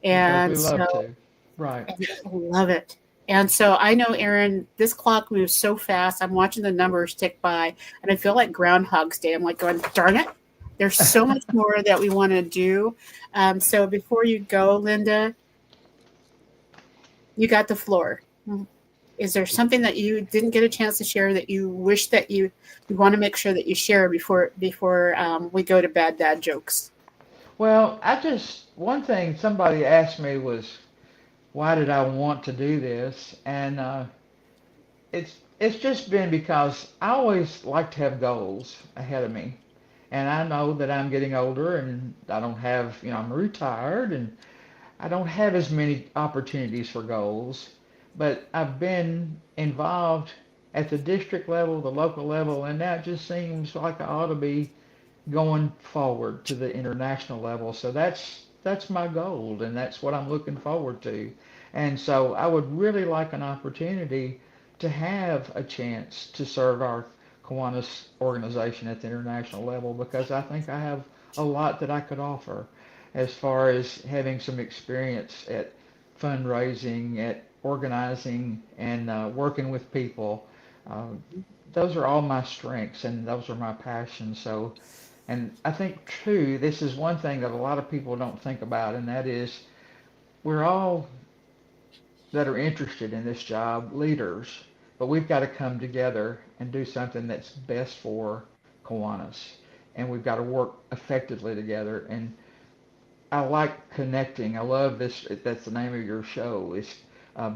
And we love to. Right. And I love it. And so I know, Aaron, this clock moves so fast. I'm watching the numbers tick by, and I feel like Groundhog's Day. I'm like going, darn it. There's so much more that we want to do. So before you go, Linda, you got the floor. Is there something that you didn't get a chance to share that you wish that you want to make sure that you share before we go to bad dad jokes? Well, one thing somebody asked me was, why did I want to do this? And it's just been because I always like to have goals ahead of me. And I know that I'm getting older and I don't have, I'm retired and I don't have as many opportunities for goals, but I've been involved at the district level, the local level, and now it just seems like I ought to be going forward to the international level. So that's my goal, and that's what I'm looking forward to. And so I would really like an opportunity to have a chance to serve our Kiwanis organization at the international level, because I think I have a lot that I could offer as far as having some experience at fundraising, at organizing, and working with people. Those are all my strengths and those are my passions. So, and I think too, this is one thing that a lot of people don't think about, and that is we're all that are interested in this job leaders, but we've got to come together and do something that's best for Kiwanis, and we've got to work effectively together. And I like connecting. I love this. That's the name of your show, is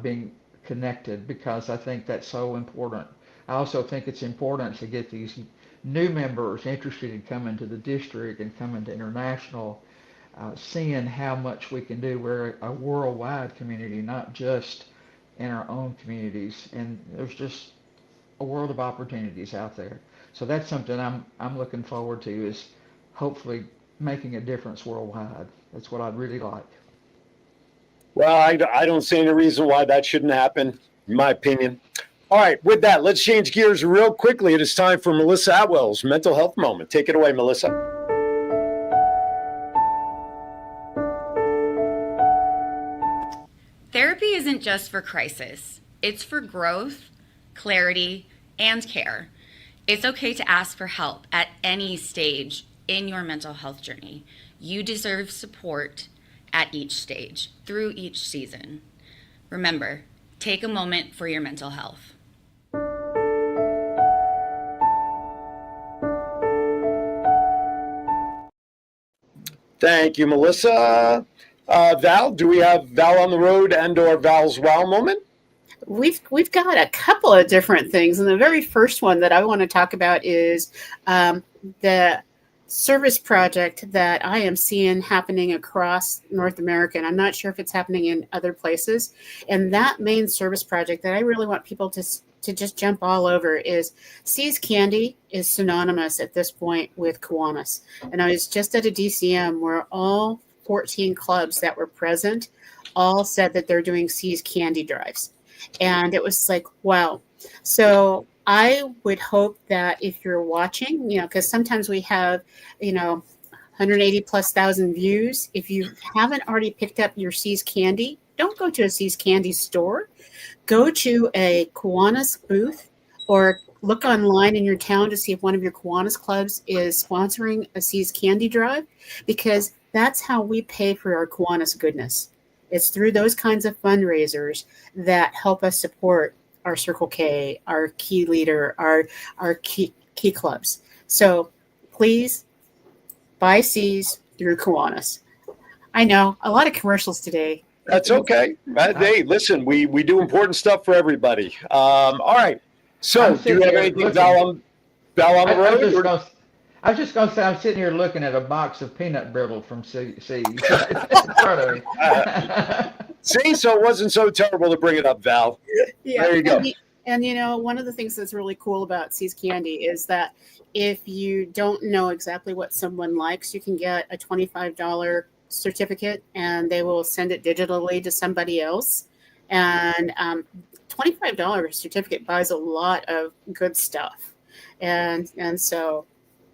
being connected, because I think that's so important. I also think it's important to get these new members interested in coming to the district and coming to international, seeing how much we can do. We're a worldwide community, not just in our own communities, and there's just a world of opportunities out there. So that's something I'm looking forward to, is hopefully making a difference worldwide. That's what I'd really like. Well, I don't see any reason why that shouldn't happen, in my opinion. All right, with that, let's change gears real quickly. It is time for Melissa Atwell's Mental Health Moment. Take it away, Melissa. Therapy isn't just for crisis. It's for growth, clarity, and care. It's okay to ask for help at any stage in your mental health journey. You deserve support at each stage, through each season. Remember, take a moment for your mental health. Thank you, Melissa. Val, do we have Val on the road and or Val's wow moment? We've got a couple of different things, and the very first one that I want to talk about is the service project that I am seeing happening across North America, and I'm not sure if it's happening in other places. And that main service project that I really want people to just jump all over is See's Candy is synonymous at this point with Kiwanis. And I was just at a DCM where all 14 clubs that were present all said that they're doing See's Candy drives. And it was like, wow. So I would hope that if you're watching, because sometimes we have, 180 plus thousand views. If you haven't already picked up your See's Candy, don't go to a See's Candy store. Go to a Kiwanis booth or look online in your town to see if one of your Kiwanis clubs is sponsoring a See's Candy drive, because that's how we pay for our Kiwanis goodness. It's through those kinds of fundraisers that help us support our Circle K, our Key Leader, our key clubs. So please buy See's through Kiwanis. I know a lot of commercials today. That's okay. Hey, listen, we do important stuff for everybody. All right. So do you have anything, Val on the road? I was just going to say, I'm sitting here looking at a box of peanut brittle from See's. See, so it wasn't so terrible to bring it up, Val. Yeah. There you go. And one of the things that's really cool about See's Candy is that if you don't know exactly what someone likes, you can get a $25 certificate and they will send it digitally to somebody else. And $25 certificate buys a lot of good stuff. And so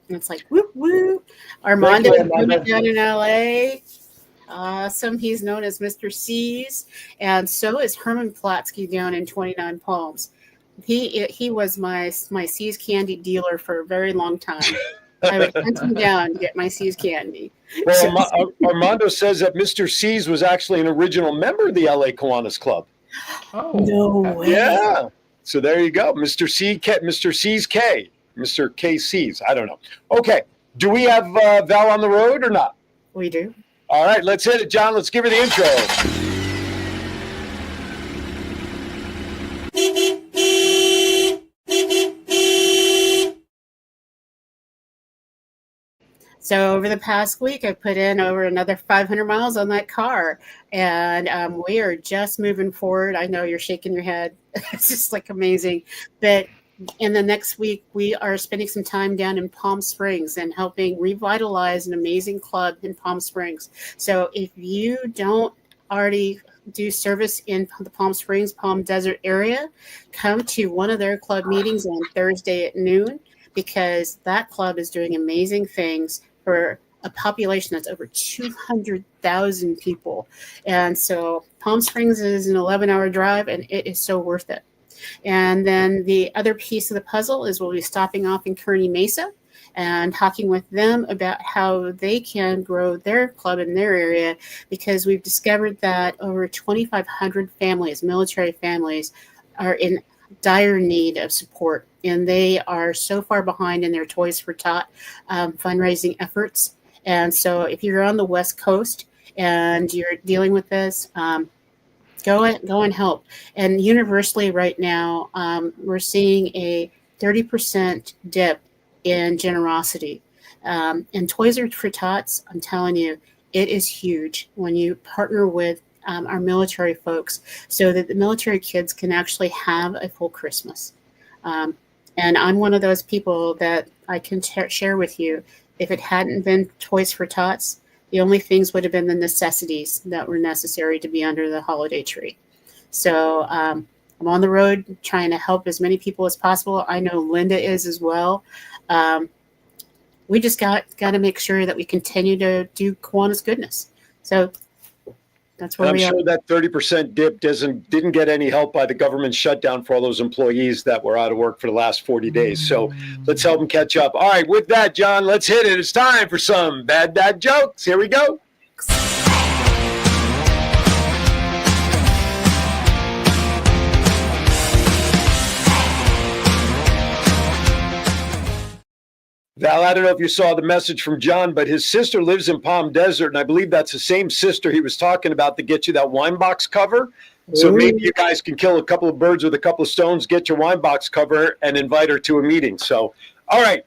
it's like, whoop, whoop. Armando is down in LA. Awesome. He's known as Mr. C's. And so is Herman Platsky down in 29 Palms. He was my See's Candy dealer for a very long time. I would hunt him down to get my See's Candy. Well, Armando says that Mr. C's was actually an original member of the LA Kiwanis Club. Oh, no way. Yeah. So there you go. Mr. C's K. Mr. KC's. I don't know. Okay. Do we have Val on the road or not? We do. All right. Let's hit it, John. Let's give her the intro. So over the past week, I put in over another 500 miles on that car, and we are just moving forward. I know you're shaking your head. It's just like amazing. But in the next week, we are spending some time down in Palm Springs and helping revitalize an amazing club in Palm Springs. So if you don't already do service in the Palm Springs, Palm Desert area, come to one of their club meetings on Thursday at noon, because that club is doing amazing things for a population that's over 200,000 people. And so Palm Springs is an 11-hour drive, and it is so worth it. And then the other piece of the puzzle is we'll be stopping off in Kearney Mesa and talking with them about how they can grow their club in their area, because we've discovered that over 2,500 families, military families, are in dire need of support, and they are so far behind in their Toys for Tot fundraising efforts. And so if you're on the West Coast and you're dealing with this, go and help. And universally right now, we're seeing a 30% dip in generosity. And Toys for Tots, I'm telling you, it is huge when you partner with our military folks, so that the military kids can actually have a full Christmas. And I'm one of those people that I can share with you. If it hadn't been Toys for Tots, the only things would have been the necessities that were necessary to be under the holiday tree. So I'm on the road trying to help as many people as possible. I know Linda is as well. We just got to make sure that we continue to do Kiwanis goodness. So That's And where I'm we are. sure that 30% dip didn't get any help by the government shutdown for all those employees that were out of work for the last 40 days. So let's help them catch up. All right, with that, John, let's hit it. It's time for some bad dad jokes. Here we go. Val, I don't know if you saw the message from John, but his sister lives in Palm Desert, and I believe that's the same sister he was talking about to get you that wine box cover. So maybe you guys can kill a couple of birds with a couple of stones, get your wine box cover, and invite her to a meeting. So, all right.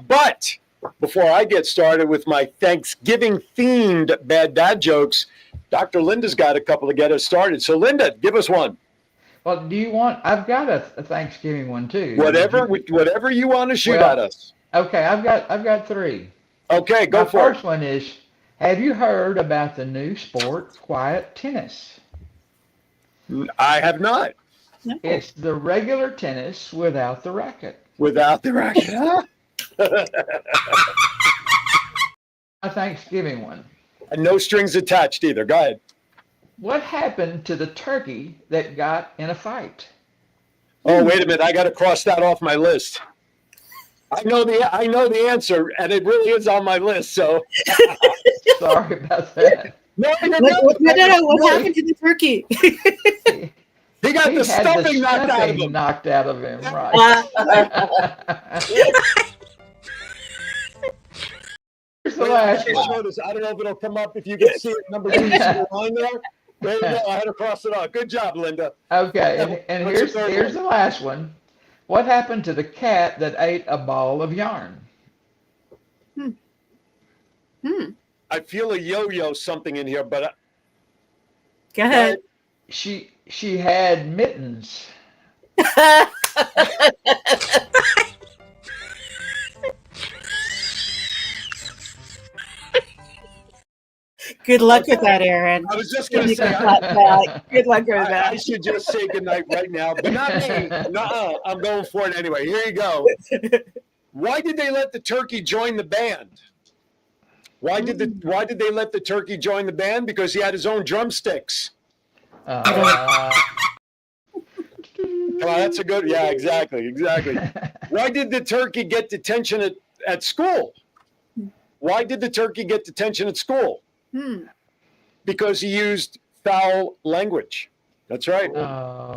But before I get started with my Thanksgiving-themed bad dad jokes, Dr. Linda's got a couple to get us started. So, Linda, give us one. Well, do you want? I've got a Thanksgiving one too. Whatever you want to shoot at us. Okay, I've got three. Okay, go for it. My first one is: have you heard about the new sport, quiet tennis? I have not. No. It's the regular tennis without the racket. Without the racket. My Thanksgiving one. And no strings attached either. Go ahead. What happened to the turkey that got in a fight? Oh, wait a minute. I got to cross that off my list. I know the answer, and it really is on my list. So sorry about that. No. What happened to the turkey? He got the stuffing knocked out of him. Right. Here's the last one. I don't know if it'll come up if you can see it. Number 2 line there. There you go. I had to cross it off. Good job, Linda. Okay, and here's the last one. What happened to the cat that ate a ball of yarn? I feel a yo-yo something in here, but go ahead. She had mittens. Good luck with that, Aaron. I was just going to say, good luck with that. I should just say goodnight right now, but not me. No, I'm going for it anyway. Here you go. Why did they let the turkey join the band? Why did they let the turkey join the band? Because he had his own drumsticks. Come on, that's a good. Yeah, exactly. Why did the turkey get detention at school? Why did the turkey get detention at school? Because he used foul language. That's right. Come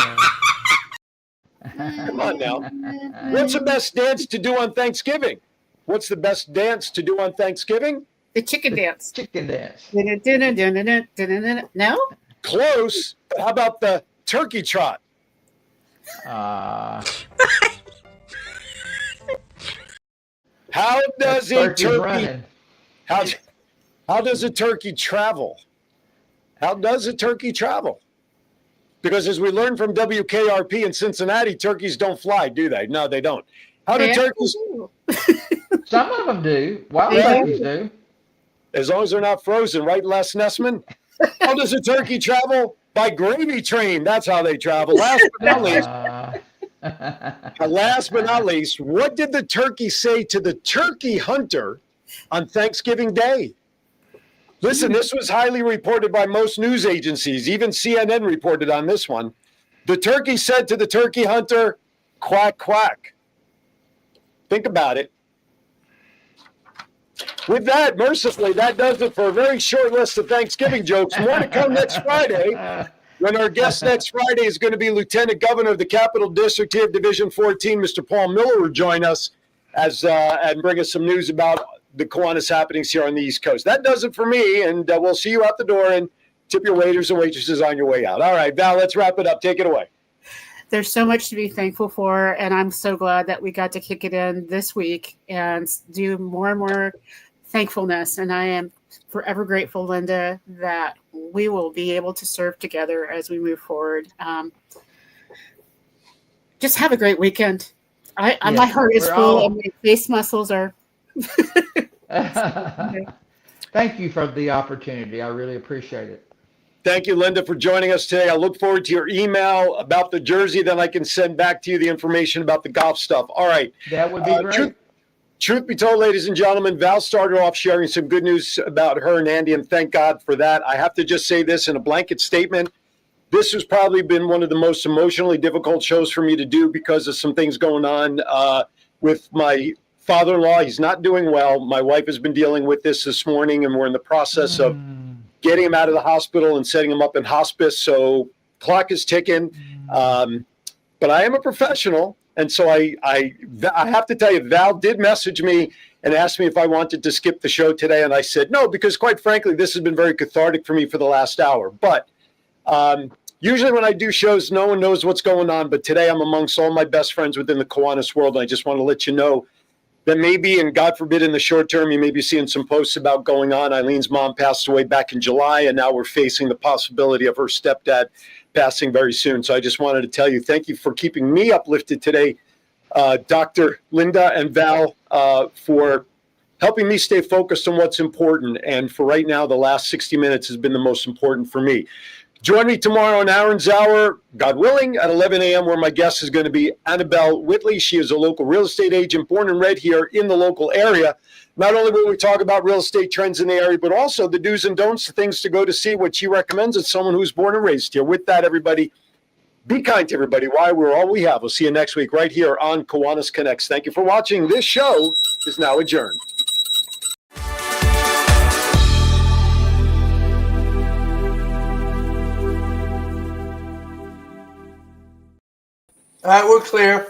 on now. What's the best dance to do on Thanksgiving? What's the best dance to do on Thanksgiving? The chicken dance. Chicken dance. No? Close. But how about the turkey trot? How does a turkey how does a turkey travel? How does a turkey travel? Because as we learned from WKRP in Cincinnati, turkeys don't fly, do they? No, they don't. How do turkeys? Some of them do. Wild turkeys do. As long as they're not frozen, right, Les Nessman? How does a turkey travel? By gravy train. That's how they travel. Last but not least, what did the turkey say to the turkey hunter on Thanksgiving Day? Listen, this was highly reported by most news agencies. Even CNN reported on this one. The turkey said to the turkey hunter, quack, quack. Think about it. With that, mercifully, that does it for a very short list of Thanksgiving jokes. More to come next Friday, when our guest next Friday is going to be Lieutenant Governor of the Capital District here, Division 14, Mr. Paul Miller, will join us and bring us some news about the Kiwanis happenings here on the East Coast. That does it for me, and we'll see you out the door, and tip your waiters and waitresses on your way out. All right, Val, let's wrap it up. Take it away. There's so much to be thankful for, and I'm so glad that we got to kick it in this week and do more and more thankfulness. And I am forever grateful, Linda, that we will be able to serve together as we move forward. Just have a great weekend. My heart is full, and my face muscles are. Thank you for the opportunity. I really appreciate it. Thank you, Linda, for joining us today. I look forward to your email about the jersey. Then I can send back to you the information about the golf stuff. All right. That would be great. truth be told, ladies and gentlemen, Val started off sharing some good news about her and Andy, and thank God for that. I have to just say this in a blanket statement. This has probably been one of the most emotionally difficult shows for me to do because of some things going on with my father-in-law. He's not doing well. My wife has been dealing with this morning, and we're in the process of getting him out of the hospital and setting him up in hospice. So clock is ticking. But I am a professional. And so I have to tell you, Val did message me and asked me if I wanted to skip the show today. And I said, no, because quite frankly, this has been very cathartic for me for the last hour. But usually when I do shows, no one knows what's going on. But today I'm amongst all my best friends within the Kiwanis world. And I just want to let you know that maybe, and God forbid in the short term, you may be seeing some posts about going on. Eileen's mom passed away back in July, and now we're facing the possibility of her stepdad passing very soon. So I just wanted to tell you, thank you for keeping me uplifted today, Dr. Linda and Val, for helping me stay focused on what's important. And for right now, the last 60 minutes has been the most important for me. Join me tomorrow on Aaron's Hour, God willing, at 11 a.m., where my guest is going to be Annabelle Whitley. She is a local real estate agent born and bred here in the local area. Not only will we talk about real estate trends in the area, but also the do's and don'ts, the things to go to see, what she recommends as someone who's born and raised here. With that, everybody, be kind to everybody. Why? We're all we have. We'll see you next week right here on Kiwanis Connects. Thank you for watching. This show is now adjourned. All right, we're clear.